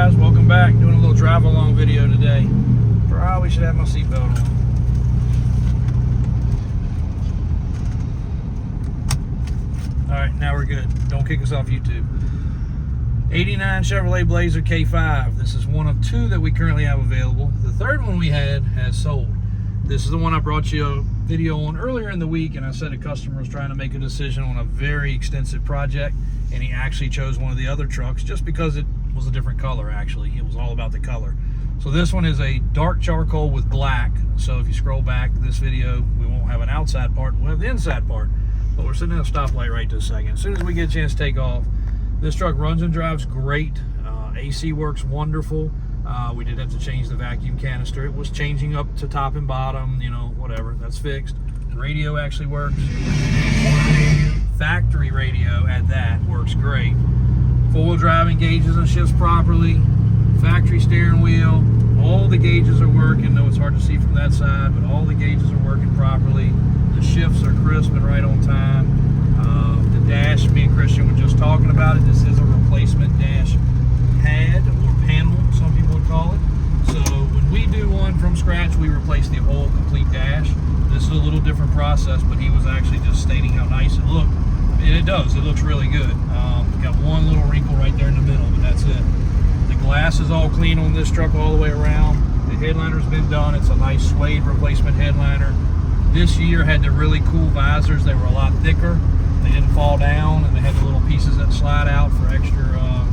guys, welcome back. Doing a little drive along video today. Probably should have my seatbelt on. Alright, now we're good. Don't kick us off YouTube. 89 Chevrolet Blazer K5. This is one of two that we currently have available. The third one we had has sold. This is the one I brought you a video on earlier in the week, and I said a customer was trying to make a decision on a very extensive project, and he actually chose one of the other trucks just because it was a different color. Actually, it was all about the color. So this one is a dark charcoal with black. So if you scroll back this video, we won't have an outside part, we'll have the inside part. But we're sitting at a stoplight right this second. As soon as we get a chance to take off, this truck runs and drives great. AC works wonderful. We did have to change the vacuum canister. It was changing up to top and bottom, you know, whatever, that's fixed. The radio actually works. Factory radio at that works great. Four-wheel drive engages and shifts properly. Factory steering wheel. All the gauges are working, though it's hard to see from that side, but all the gauges are working properly. The shifts are crisp and right on time. The dash, me and Christian were just talking about it. This is a replacement dash pad or panel, some people would call it. So when we do one from scratch, we replace the whole complete dash. This is a little different process, but he was actually just stating how nice it looked. And it does, it looks really good. Got one little wrinkle right there in the middle, but that's it. The glass is all clean on this truck all the way around. The headliner's been done. It's a nice suede replacement headliner. This year had the really cool visors. They were a lot thicker. They didn't fall down, and they had the little pieces that slide out for extra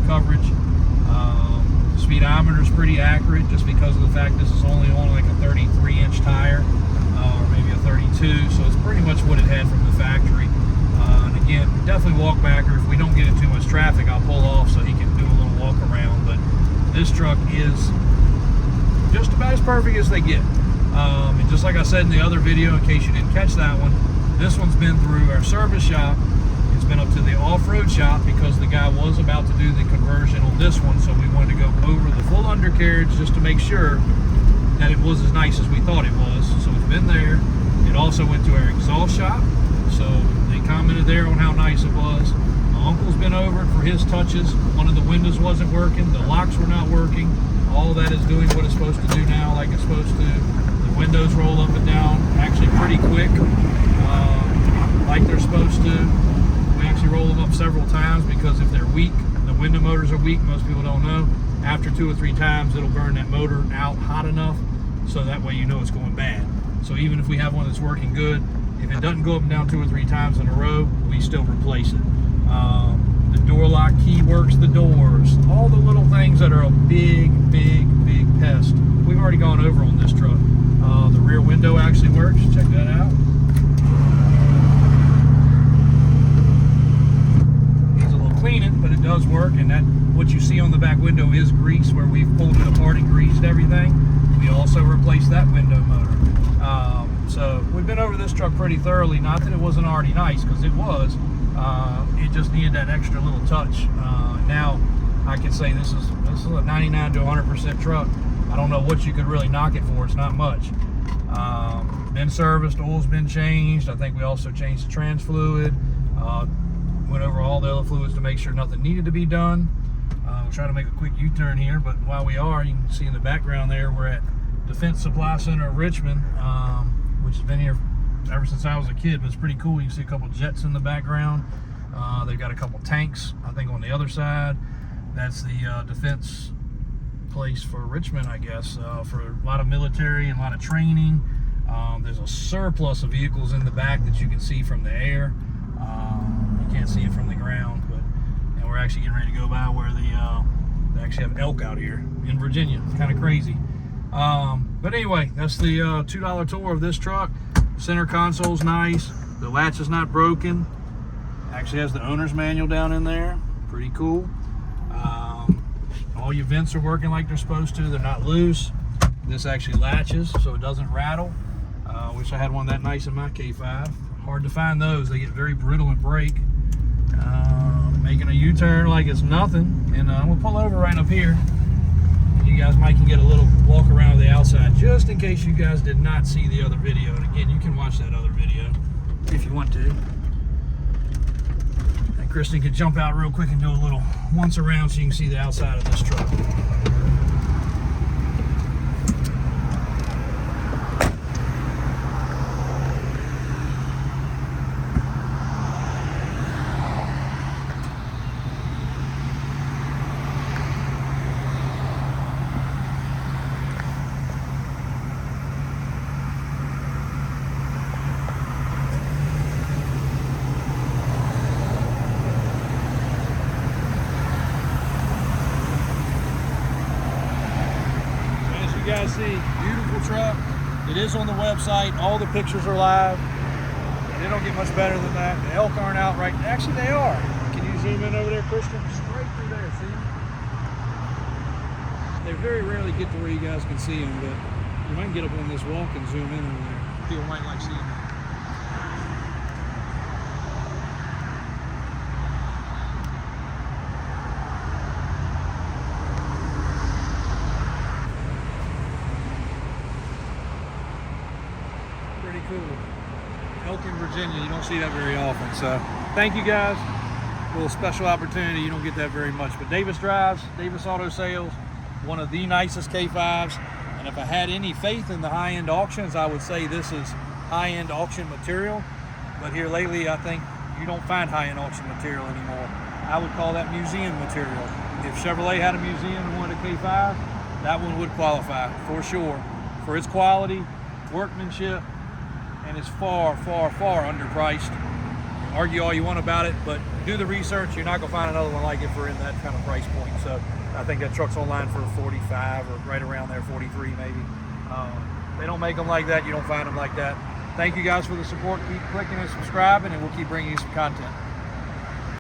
coverage. The speedometer is pretty accurate just because of the fact this is only on like a 33-inch tire, or maybe a 32, so it's pretty much what it had from the factory. And again, definitely walk back, or if we don't get in too much traffic, I'll pull off so he can do a little walk around. But this truck is just about as perfect as they get. And just like I said in the other video, in case you didn't catch that one, this one's been through our service shop. It's been up to the off-road shop because the guy was about to do the conversion on this one, so we wanted to go over the full undercarriage just to make sure that it was as nice as we thought it was. So it's been there. It also went to our exhaust shop, so they commented there on how nice it was. My uncle's been over it for his touches. One of the windows wasn't working, the locks were not working. All that is doing what it's supposed to do now, like it's supposed to. The windows roll up and down actually pretty quick, like they're supposed to. We actually roll them up several times because if they're weak, the window motors are weak, most people don't know. After 2 or 3 times, it'll burn that motor out hot enough, so that way you know it's going bad. So even if we have one that's working good, if it doesn't go up and down 2 or 3 times in a row, we still replace it. The door lock key works, the doors, all the little things that are a big pest. We've already gone over on this truck. The rear window actually works. Check that out. Needs a little cleaning, but it does work. And that what you see on the back window is grease, where we've pulled it apart and greased everything. We also replaced that window motor. So we've been over this truck pretty thoroughly. Not that it wasn't already nice, because it was. It just needed that extra little touch. Now I can say this is a 99 to 100% truck. I don't know what you could really knock it for. It's not much. Been serviced, oil's been changed. I think we also changed the trans fluid. Went over all the other fluids to make sure nothing needed to be done. We'll try to make a quick U-turn here, but while we are, you can see in the background there, we're at Defense Supply Center of Richmond, which has been here ever since I was a kid, but it's pretty cool. You can see a couple jets in the background. They've got a couple tanks, I think, on the other side. That's the defense place for Richmond, I guess, for a lot of military and a lot of training. There's a surplus of vehicles in the back that you can see from the air. You can't see it from the ground, and we're actually getting ready to go by where they actually have elk out here in Virginia. It's kind of crazy. But anyway, that's the $2 tour of this truck. Center console's nice. The latch is not broken. Actually has the owner's manual down in there. Pretty cool. All your vents are working like they're supposed to. They're not loose. This actually latches so it doesn't rattle. Wish I had one that nice in my K5. Hard to find those. They get very brittle and break. Making a U-turn like it's nothing. And I'm gonna pull over right up here. You guys might can get a little walk around the outside, just in case you guys did not see the other video. And again, you can watch that other video if you want to. And Kristen could jump out real quick and do a little once around so you can see the outside of this truck. guys see, beautiful truck. It is on the website. All the pictures are live. And they don't get much better than that. The elk aren't out right. Actually, they are. Can you zoom in over there, Christian? Straight through there, see? They very rarely get to where you guys can see them, but you might get up on this walk and zoom in over there. People might like seeing that. Pretty cool. Elk in Virginia, you don't see that very often. So thank you guys. A little special opportunity, you don't get that very much. But Davis Drives, Davis Auto Sales, one of the nicest K5s. And if I had any faith in the high-end auctions, I would say this is high-end auction material. But here lately, I think you don't find high-end auction material anymore. I would call that museum material. If Chevrolet had a museum and wanted a K5, that one would qualify for sure. For its quality, workmanship, and it's far, far, far underpriced. Argue all you want about it, but do the research. You're not gonna find another one like it for in that kind of price point. So I think that truck's online for 45 or right around there, 43 maybe. They don't make them like that. You don't find them like that. Thank you guys for the support. Keep clicking and subscribing, and we'll keep bringing you some content.